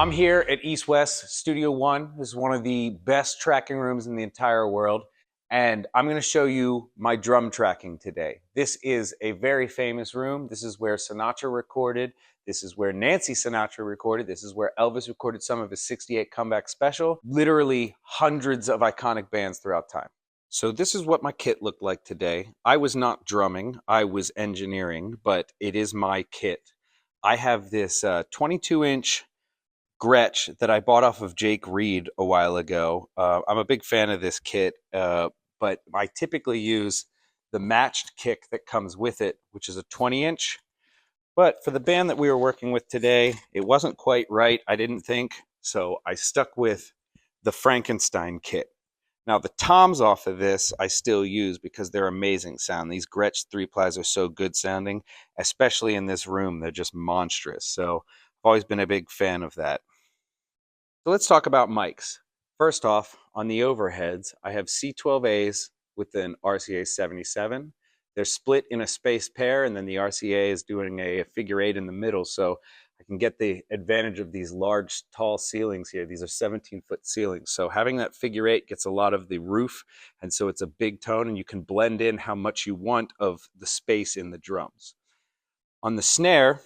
I'm here at EastWest Studio One. This is one of the best tracking rooms in the entire world. And I'm going to show you my drum tracking today. This is a very famous room. This is where Sinatra recorded. This is where Nancy Sinatra recorded. This is where Elvis recorded some of his 68 comeback special. Literally hundreds of iconic bands throughout time. So this is what my kit looked like today. I was not drumming, I was engineering, but it is my kit. I have this 22-inch Gretsch that I bought off of Jake Reed a while ago. I'm a big fan of this kit, but I typically use the matched kick that comes with it, which is a 20-inch. But for the band that we were working with today, it wasn't quite right, I didn't think, so I stuck with the Frankenstein kit. Now, the toms off of this I still use because they're amazing sound. These Gretsch 3-plies are so good sounding, especially in this room. They're just monstrous. So I've always been a big fan of that. So let's talk about mics. First off, on the overheads, I have C12As with an RCA 77. They're split in a spaced pair, and then the RCA is doing a figure 8 in the middle, so I can get the advantage of these large, tall ceilings here. These are 17-foot ceilings, so having that figure 8 gets a lot of the roof, and so it's a big tone, and you can blend in how much you want of the space in the drums. On the snare,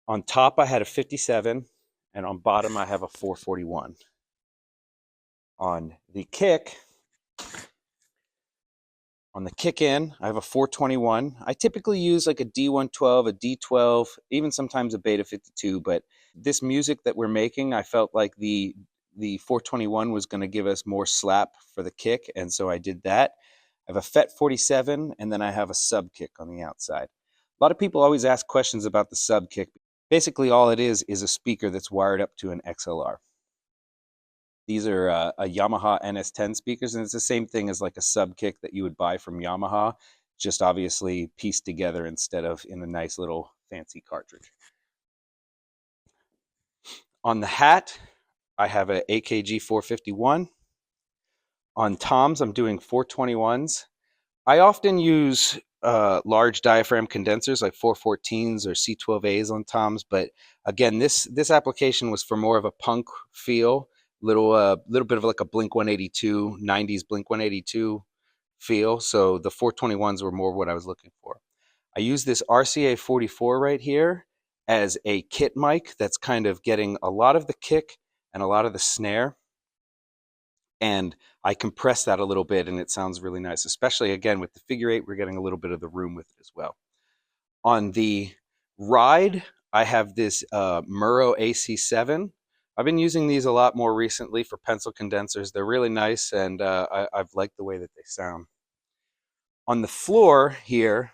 on top I had a 57, and on bottom I have a 441. On the kick in, I have a 421. I typically use like a D112, a D12, even sometimes a Beta 52, but this music that we're making, I felt like the 421 was going to give us more slap for the kick, and so I did that. I have a FET 47, and then I have a sub kick on the outside. A lot of people always ask questions about the sub kick. Basically, all it is a speaker that's wired up to an XLR. These are a Yamaha NS10 speakers, and it's the same thing as like a sub kick that you would buy from Yamaha, just obviously pieced together instead of in a nice little fancy cartridge. On the hat, I have a AKG 451. On toms, I'm doing 421s. I often use large diaphragm condensers like 414s or C12As on toms, but again, this application was for more of a punk feel, little bit of like a Blink 182, 90s Blink 182 feel. So the 421s were more what I was looking for. I use this RCA 44 right here as a kit mic that's kind of getting a lot of the kick and a lot of the snare. And I compress that a little bit, and it sounds really nice, especially, again, with the figure 8, we're getting a little bit of the room with it as well. On the ride, I have this Muro AC7. I've been using these a lot more recently for pencil condensers. They're really nice, and I've liked the way that they sound. On the floor here,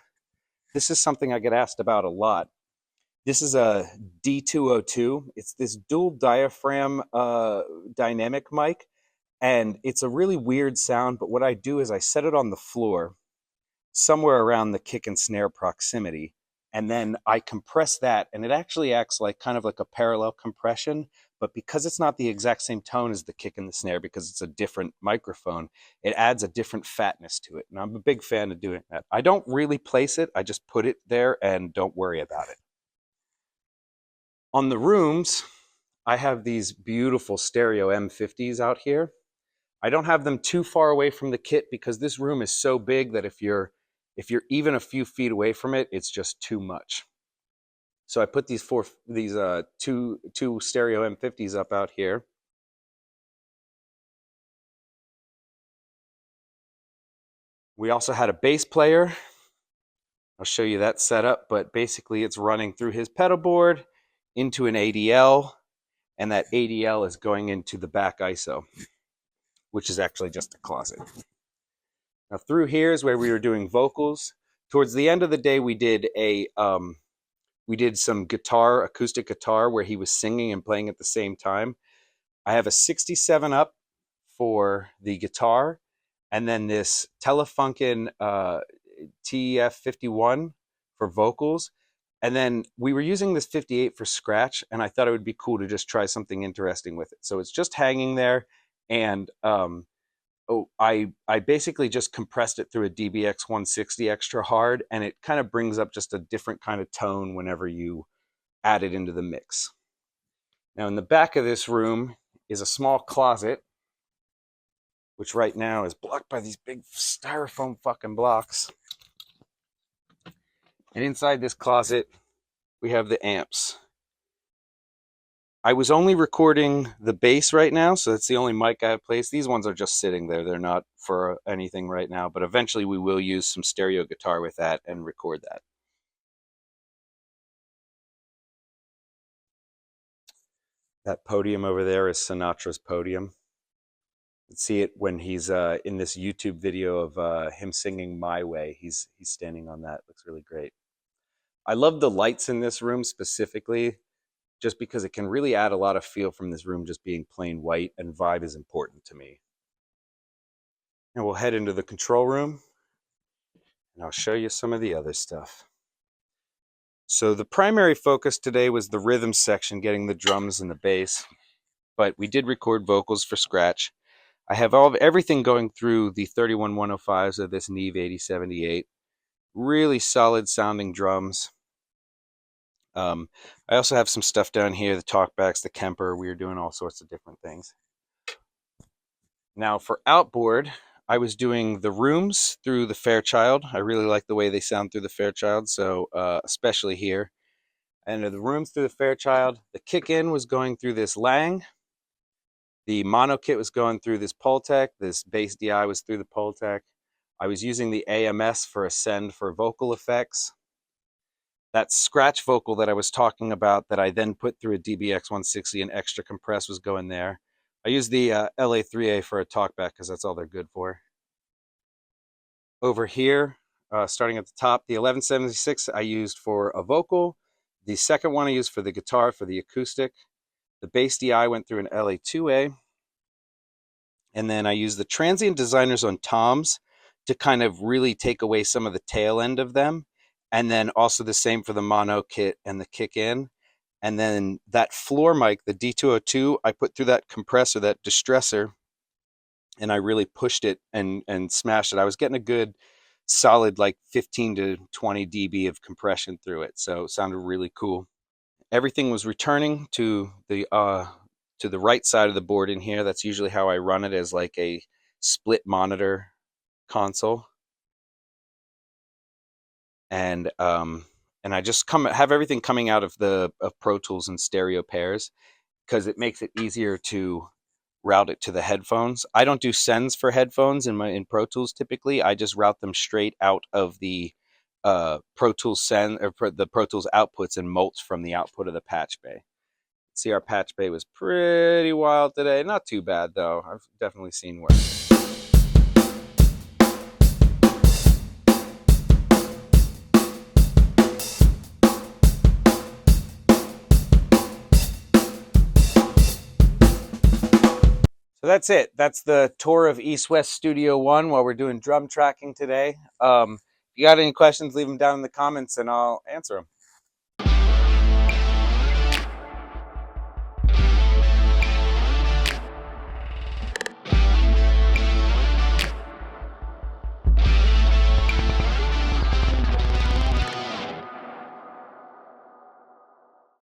this is something I get asked about a lot. This is a D202. It's this dual diaphragm dynamic mic. And it's a really weird sound, but what I do is I set it on the floor, somewhere around the kick and snare proximity, and then I compress that, and it actually acts like kind of like a parallel compression, but because it's not the exact same tone as the kick and the snare, because it's a different microphone, it adds a different fatness to it, and I'm a big fan of doing that. I don't really place it, I just put it there and don't worry about it. On the rooms, I have these beautiful stereo M50s out here. I don't have them too far away from the kit because this room is so big that if you're even a few feet away from it, it's just too much. So I put these two stereo M50s up out here. We also had a bass player. I'll show you that setup, but basically it's running through his pedal board into an ADL, and that ADL is going into the back ISO, which is actually just a closet. Now through here is where we were doing vocals. Towards the end of the day, we did some guitar, acoustic guitar, where he was singing and playing at the same time. I have a 67 up for the guitar, and then this Telefunken TF51 for vocals. And then we were using this 58 for scratch, and I thought it would be cool to just try something interesting with it. So it's just hanging there, and I basically just compressed it through a DBX 160 extra hard, and it kind of brings up just a different kind of tone whenever you add it into the mix. Now in the back of this room is a small closet, which right now is blocked by these big styrofoam fucking blocks. And inside this closet, we have the amps. I was only recording the bass right now, so that's the only mic I have placed. These ones are just sitting there. They're not for anything right now, but eventually we will use some stereo guitar with that and record that. That podium over there is Sinatra's podium. See it when he's in this YouTube video of him singing My Way. He's standing on that. Looks really great. I love the lights in this room specifically, just because it can really add a lot of feel from this room just being plain white, and vibe is important to me. And we'll head into the control room, and I'll show you some of the other stuff. So the primary focus today was the rhythm section, getting the drums and the bass, but we did record vocals for scratch. I have everything going through the 31105s of this Neve 8078. Really solid sounding drums. I also have some stuff down here, the talkbacks, the Kemper. We were doing all sorts of different things. Now for outboard, I was doing the rooms through the Fairchild. I really like the way they sound through the Fairchild, so especially here. And the rooms through the Fairchild, the kick-in was going through this Lang. The mono kit was going through this Pultec. This bass DI was through the Pultec. I was using the AMS for Ascend for vocal effects. That scratch vocal that I was talking about that I then put through a DBX 160 and extra compress was going there. I used the LA3A for a talkback because that's all they're good for. Over here, starting at the top, the 1176 I used for a vocal. The second one I used for the guitar, for the acoustic. The bass DI went through an LA2A. And then I used the transient designers on toms to kind of really take away some of the tail end of them. And then also the same for the mono kit and the kick-in. And then that floor mic, the D202, I put through that compressor, that distressor, and I really pushed it and smashed it. I was getting a good solid like 15 to 20 dB of compression through it. So it sounded really cool. Everything was returning to the right side of the board in here. That's usually how I run it, as like a split monitor console. And I just have everything coming out of Pro Tools in stereo pairs, because it makes it easier to route it to the headphones. I don't do sends for headphones in Pro Tools typically. I just route them straight out of the Pro Tools send, or the Pro Tools outputs, and mulch from the output of the patch bay. See, our patch bay was pretty wild today. Not too bad though. I've definitely seen worse. So that's it. That's the tour of EastWest Studio One while we're doing drum tracking today. If you got any questions, leave them down in the comments and I'll answer them.